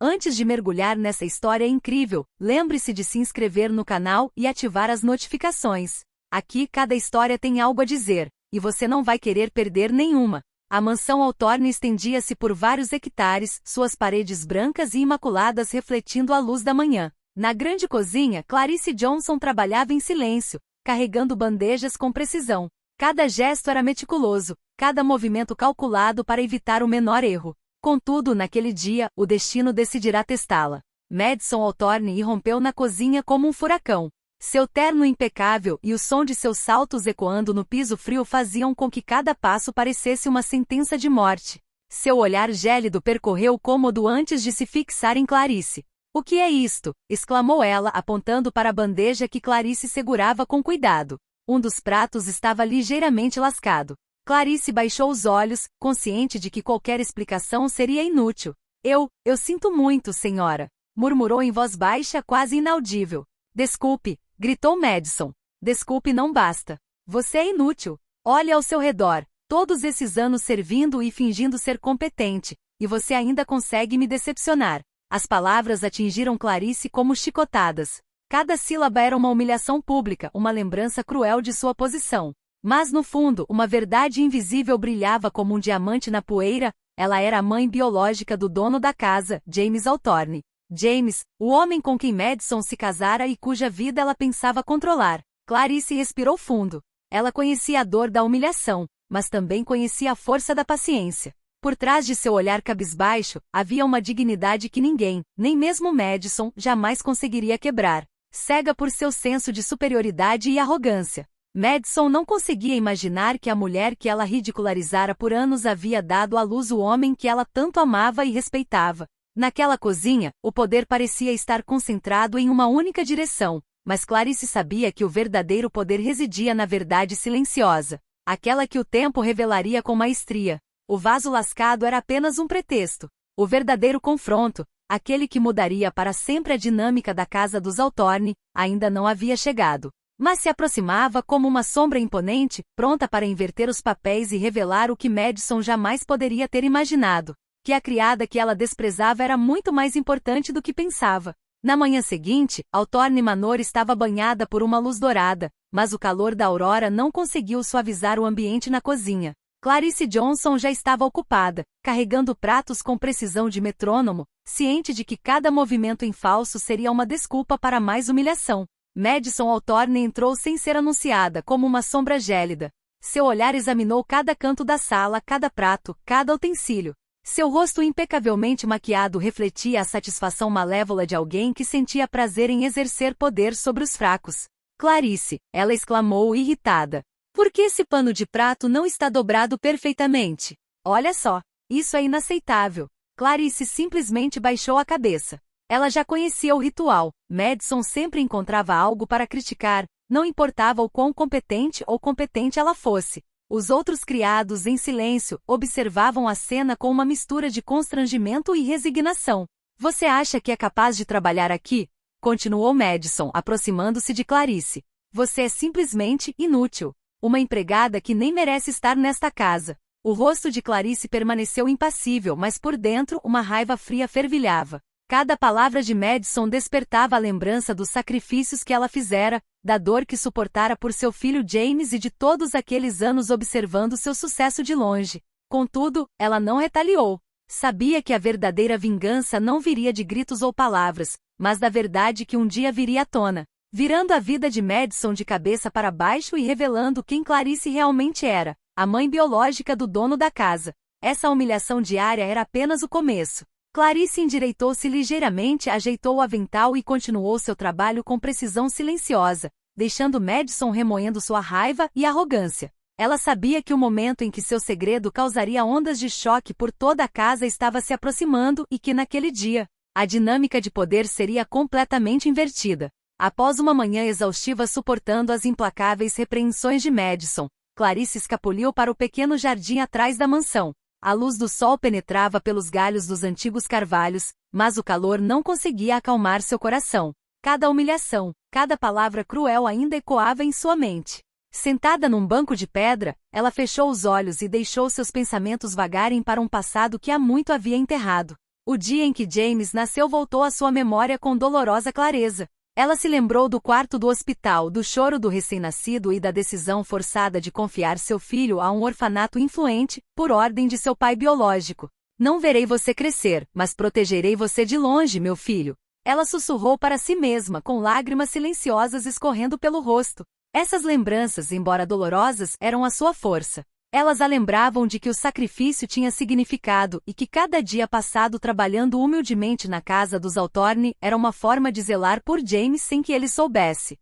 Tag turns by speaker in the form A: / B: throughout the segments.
A: Antes de mergulhar nessa história incrível, lembre-se de se inscrever no canal e ativar as notificações. Aqui cada história tem algo a dizer, e você não vai querer perder nenhuma. A mansão Hawthorne estendia-se por vários hectares, suas paredes brancas e imaculadas refletindo a luz da manhã. Na grande cozinha, Clarice Johnson trabalhava em silêncio, carregando bandejas com precisão. Cada gesto era meticuloso, cada movimento calculado para evitar o menor erro. Contudo, naquele dia, o destino decidirá testá-la. Madison Hawthorne irrompeu na cozinha como um furacão. Seu terno impecável e o som de seus saltos ecoando no piso frio faziam com que cada passo parecesse uma sentença de morte. Seu olhar gélido percorreu o cômodo antes de se fixar em Clarice. "O que é isto?" exclamou ela, apontando para a bandeja que Clarice segurava com cuidado. Um dos pratos estava ligeiramente lascado. Clarice baixou os olhos, consciente de que qualquer explicação seria inútil. Eu sinto muito, senhora", murmurou em voz baixa, quase inaudível. "Desculpe", gritou Madison. "Desculpe não basta. Você é inútil. Olhe ao seu redor, todos esses anos servindo e fingindo ser competente, e você ainda consegue me decepcionar." As palavras atingiram Clarice como chicotadas. Cada sílaba era uma humilhação pública, uma lembrança cruel de sua posição. Mas no fundo, uma verdade invisível brilhava como um diamante na poeira: ela era a mãe biológica do dono da casa, James Hawthorne. James, o homem com quem Madison se casara e cuja vida ela pensava controlar. Clarice respirou fundo. Ela conhecia a dor da humilhação, mas também conhecia a força da paciência. Por trás de seu olhar cabisbaixo, havia uma dignidade que ninguém, nem mesmo Madison, jamais conseguiria quebrar. Cega por seu senso de superioridade e arrogância, Madison não conseguia imaginar que a mulher que ela ridicularizara por anos havia dado à luz o homem que ela tanto amava e respeitava. Naquela cozinha, o poder parecia estar concentrado em uma única direção, mas Clarice sabia que o verdadeiro poder residia na verdade silenciosa, aquela que o tempo revelaria com maestria. O vaso lascado era apenas um pretexto. O verdadeiro confronto, aquele que mudaria para sempre a dinâmica da casa dos Hawthorne, ainda não havia chegado. Mas se aproximava como uma sombra imponente, pronta para inverter os papéis e revelar o que Madison jamais poderia ter imaginado: que a criada que ela desprezava era muito mais importante do que pensava. Na manhã seguinte, Hawthorne Manor estava banhada por uma luz dourada, mas o calor da aurora não conseguiu suavizar o ambiente na cozinha. Clarice Johnson já estava ocupada, carregando pratos com precisão de metrônomo, ciente de que cada movimento em falso seria uma desculpa para mais humilhação. Madison Hawthorne entrou sem ser anunciada, como uma sombra gélida. Seu olhar examinou cada canto da sala, cada prato, cada utensílio. Seu rosto impecavelmente maquiado refletia a satisfação malévola de alguém que sentia prazer em exercer poder sobre os fracos. "Clarice", ela exclamou irritada. "Por que esse pano de prato não está dobrado perfeitamente? Olha só, isso é inaceitável." Clarice simplesmente baixou a cabeça. Ela já conhecia o ritual. Madison sempre encontrava algo para criticar, não importava o quão competente ou competente ela fosse. Os outros criados, em silêncio, observavam a cena com uma mistura de constrangimento e resignação. "Você acha que é capaz de trabalhar aqui?" continuou Madison, aproximando-se de Clarice. "Você é simplesmente inútil. Uma empregada que nem merece estar nesta casa." O rosto de Clarice permaneceu impassível, mas por dentro uma raiva fria fervilhava. Cada palavra de Madison despertava a lembrança dos sacrifícios que ela fizera, da dor que suportara por seu filho James e de todos aqueles anos observando seu sucesso de longe. Contudo, ela não retaliou. Sabia que a verdadeira vingança não viria de gritos ou palavras, mas da verdade que um dia viria à tona, virando a vida de Madison de cabeça para baixo e revelando quem Clarice realmente era, a mãe biológica do dono da casa. Essa humilhação diária era apenas o começo. Clarice endireitou-se ligeiramente, ajeitou o avental e continuou seu trabalho com precisão silenciosa, deixando Madison remoendo sua raiva e arrogância. Ela sabia que o momento em que seu segredo causaria ondas de choque por toda a casa estava se aproximando e que naquele dia, a dinâmica de poder seria completamente invertida. Após uma manhã exaustiva suportando as implacáveis repreensões de Madison, Clarice escapuliu para o pequeno jardim atrás da mansão. A luz do sol penetrava pelos galhos dos antigos carvalhos, mas o calor não conseguia acalmar seu coração. Cada humilhação, cada palavra cruel ainda ecoava em sua mente. Sentada num banco de pedra, ela fechou os olhos e deixou seus pensamentos vagarem para um passado que há muito havia enterrado. O dia em que James nasceu voltou à sua memória com dolorosa clareza. Ela se lembrou do quarto do hospital, do choro do recém-nascido e da decisão forçada de confiar seu filho a um orfanato influente, por ordem de seu pai biológico. Não verei você crescer, mas protegerei você de longe, meu filho. Ela sussurrou para si mesma, com lágrimas silenciosas escorrendo pelo rosto. Essas lembranças, embora dolorosas, eram a sua força. Elas a lembravam de que o sacrifício tinha significado e que cada dia passado trabalhando humildemente na casa dos Hawthorne era uma forma de zelar por James sem que ele soubesse.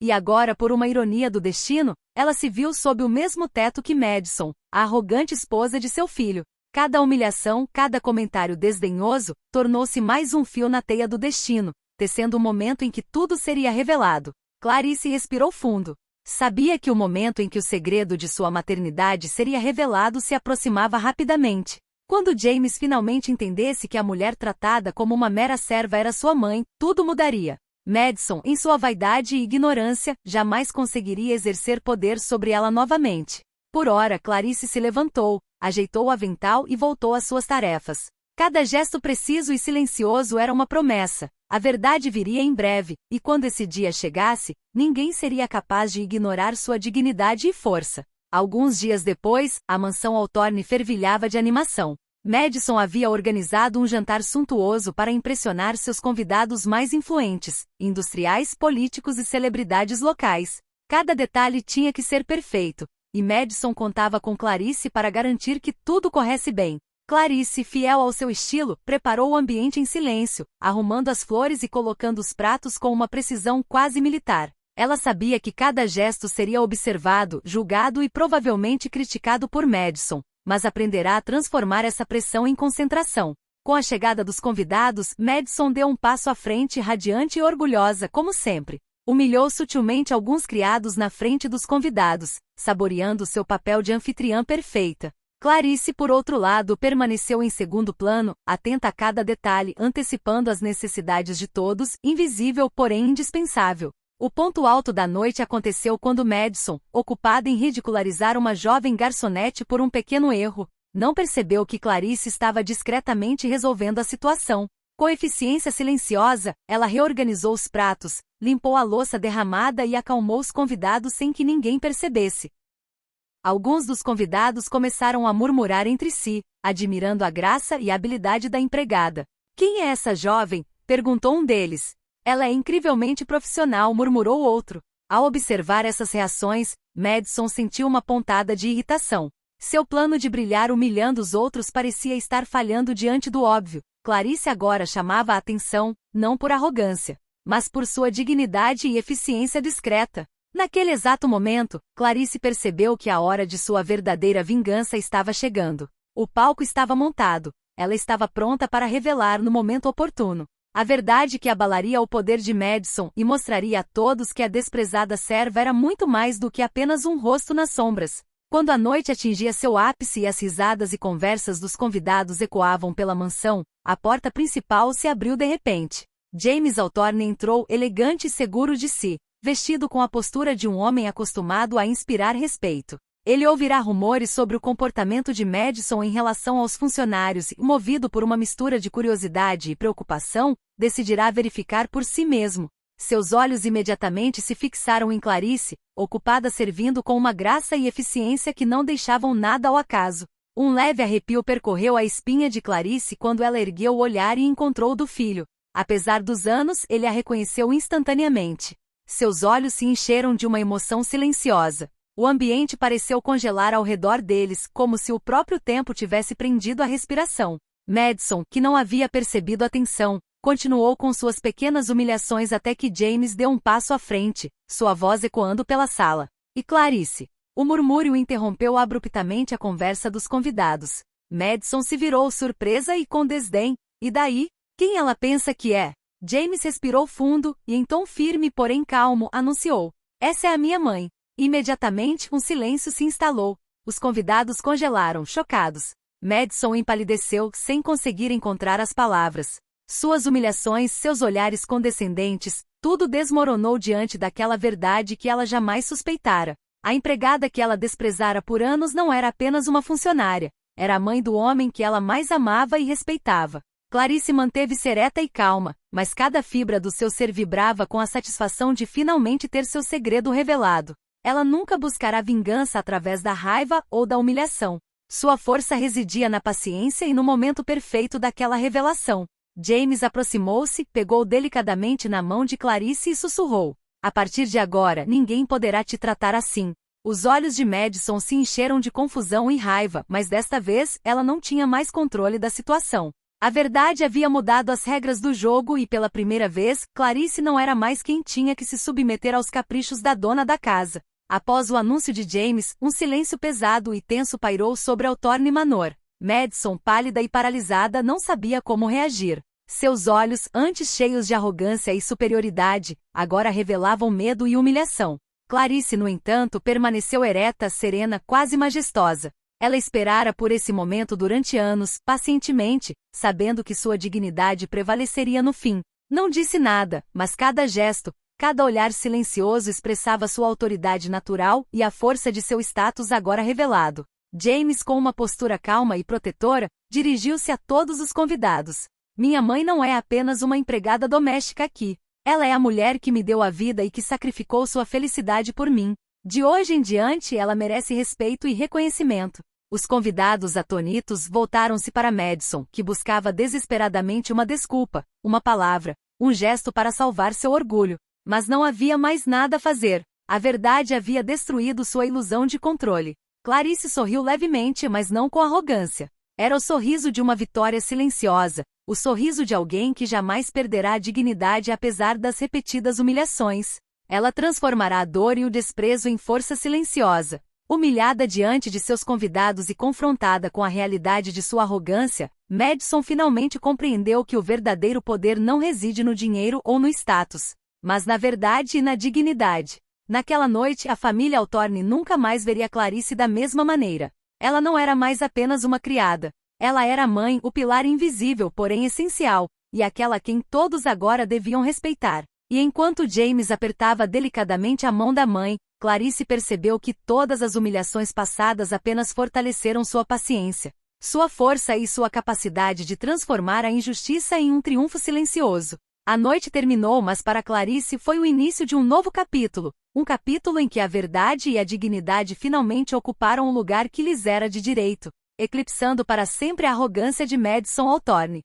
A: E agora, por uma ironia do destino, ela se viu sob o mesmo teto que Madison, a arrogante esposa de seu filho. Cada humilhação, cada comentário desdenhoso, tornou-se mais um fio na teia do destino, tecendo o momento em que tudo seria revelado. Clarice respirou fundo. Sabia que o momento em que o segredo de sua maternidade seria revelado se aproximava rapidamente. Quando James finalmente entendesse que a mulher tratada como uma mera serva era sua mãe, tudo mudaria. Madison, em sua vaidade e ignorância, jamais conseguiria exercer poder sobre ela novamente. Por ora, Clarice se levantou, ajeitou o avental e voltou às suas tarefas. Cada gesto preciso e silencioso era uma promessa. A verdade viria em breve, e quando esse dia chegasse, ninguém seria capaz de ignorar sua dignidade e força. Alguns dias depois, a mansão Hawthorne fervilhava de animação. Madison havia organizado um jantar suntuoso para impressionar seus convidados mais influentes, industriais, políticos e celebridades locais. Cada detalhe tinha que ser perfeito, e Madison contava com Clarice para garantir que tudo corresse bem. Clarice, fiel ao seu estilo, preparou o ambiente em silêncio, arrumando as flores e colocando os pratos com uma precisão quase militar. Ela sabia que cada gesto seria observado, julgado e provavelmente criticado por Madison, mas aprenderá a transformar essa pressão em concentração. Com a chegada dos convidados, Madison deu um passo à frente, radiante e orgulhosa, como sempre. Humilhou sutilmente alguns criados na frente dos convidados, saboreando seu papel de anfitriã perfeita. Clarice, por outro lado, permaneceu em segundo plano, atenta a cada detalhe, antecipando as necessidades de todos, invisível porém indispensável. O ponto alto da noite aconteceu quando Madison, ocupada em ridicularizar uma jovem garçonete por um pequeno erro, não percebeu que Clarice estava discretamente resolvendo a situação. Com eficiência silenciosa, ela reorganizou os pratos, limpou a louça derramada e acalmou os convidados sem que ninguém percebesse. Alguns dos convidados começaram a murmurar entre si, admirando a graça e a habilidade da empregada. "Quem é essa jovem?" perguntou um deles. "Ela é incrivelmente profissional", murmurou outro. Ao observar essas reações, Madison sentiu uma pontada de irritação. Seu plano de brilhar humilhando os outros parecia estar falhando diante do óbvio. Clarice agora chamava a atenção, não por arrogância, mas por sua dignidade e eficiência discreta. Naquele exato momento, Clarice percebeu que a hora de sua verdadeira vingança estava chegando. O palco estava montado. Ela estava pronta para revelar no momento oportuno a verdade que abalaria o poder de Madison e mostraria a todos que a desprezada serva era muito mais do que apenas um rosto nas sombras. Quando a noite atingia seu ápice e as risadas e conversas dos convidados ecoavam pela mansão, a porta principal se abriu de repente. James Hawthorne entrou elegante e seguro de si, vestido com a postura de um homem acostumado a inspirar respeito. Ele ouvirá rumores sobre o comportamento de Madison em relação aos funcionários e, movido por uma mistura de curiosidade e preocupação, decidirá verificar por si mesmo. Seus olhos imediatamente se fixaram em Clarice, ocupada servindo com uma graça e eficiência que não deixavam nada ao acaso. Um leve arrepio percorreu a espinha de Clarice quando ela ergueu o olhar e encontrou o do filho. Apesar dos anos, ele a reconheceu instantaneamente. Seus olhos se encheram de uma emoção silenciosa. O ambiente pareceu congelar ao redor deles, como se o próprio tempo tivesse prendido a respiração. Madison, que não havia percebido a tensão, continuou com suas pequenas humilhações até que James deu um passo à frente, sua voz ecoando pela sala. "E Clarice?" O murmúrio interrompeu abruptamente a conversa dos convidados. Madison se virou surpresa e com desdém. "E daí? Quem ela pensa que é?" James respirou fundo e, em tom firme porém calmo, anunciou: "Essa é a minha mãe." Imediatamente, um silêncio se instalou. Os convidados congelaram, chocados. Madison empalideceu, sem conseguir encontrar as palavras. Suas humilhações, seus olhares condescendentes, tudo desmoronou diante daquela verdade que ela jamais suspeitara. A empregada que ela desprezara por anos não era apenas uma funcionária. Era a mãe do homem que ela mais amava e respeitava. Clarice manteve-se ereta e calma, mas cada fibra do seu ser vibrava com a satisfação de finalmente ter seu segredo revelado. Ela nunca buscará vingança através da raiva ou da humilhação. Sua força residia na paciência e no momento perfeito daquela revelação. James aproximou-se, pegou delicadamente na mão de Clarice e sussurrou: "A partir de agora, ninguém poderá te tratar assim." Os olhos de Madison se encheram de confusão e raiva, mas desta vez, ela não tinha mais controle da situação. A verdade havia mudado as regras do jogo e, pela primeira vez, Clarice não era mais quem tinha que se submeter aos caprichos da dona da casa. Após o anúncio de James, um silêncio pesado e tenso pairou sobre Hawthorne Manor. Madison, pálida e paralisada, não sabia como reagir. Seus olhos, antes cheios de arrogância e superioridade, agora revelavam medo e humilhação. Clarice, no entanto, permaneceu ereta, serena, quase majestosa. Ela esperara por esse momento durante anos, pacientemente, sabendo que sua dignidade prevaleceria no fim. Não disse nada, mas cada gesto, cada olhar silencioso expressava sua autoridade natural e a força de seu status agora revelado. James, com uma postura calma e protetora, dirigiu-se a todos os convidados. "Minha mãe não é apenas uma empregada doméstica aqui. Ela é a mulher que me deu a vida e que sacrificou sua felicidade por mim. De hoje em diante, ela merece respeito e reconhecimento." Os convidados atônitos voltaram-se para Madison, que buscava desesperadamente uma desculpa, uma palavra, um gesto para salvar seu orgulho. Mas não havia mais nada a fazer. A verdade havia destruído sua ilusão de controle. Clarice sorriu levemente, mas não com arrogância. Era o sorriso de uma vitória silenciosa, o sorriso de alguém que jamais perderá a dignidade apesar das repetidas humilhações. Ela transformará a dor e o desprezo em força silenciosa. Humilhada diante de seus convidados e confrontada com a realidade de sua arrogância, Madison finalmente compreendeu que o verdadeiro poder não reside no dinheiro ou no status, mas na verdade e na dignidade. Naquela noite, a família Hawthorne nunca mais veria Clarice da mesma maneira. Ela não era mais apenas uma criada. Ela era a mãe, o pilar invisível, porém essencial, e aquela a quem todos agora deviam respeitar. E enquanto James apertava delicadamente a mão da mãe, Clarice percebeu que todas as humilhações passadas apenas fortaleceram sua paciência, sua força e sua capacidade de transformar a injustiça em um triunfo silencioso. A noite terminou, mas para Clarice foi o início de um novo capítulo, um capítulo em que a verdade e a dignidade finalmente ocuparam o lugar que lhes era de direito, eclipsando para sempre a arrogância de Madison Hawthorne.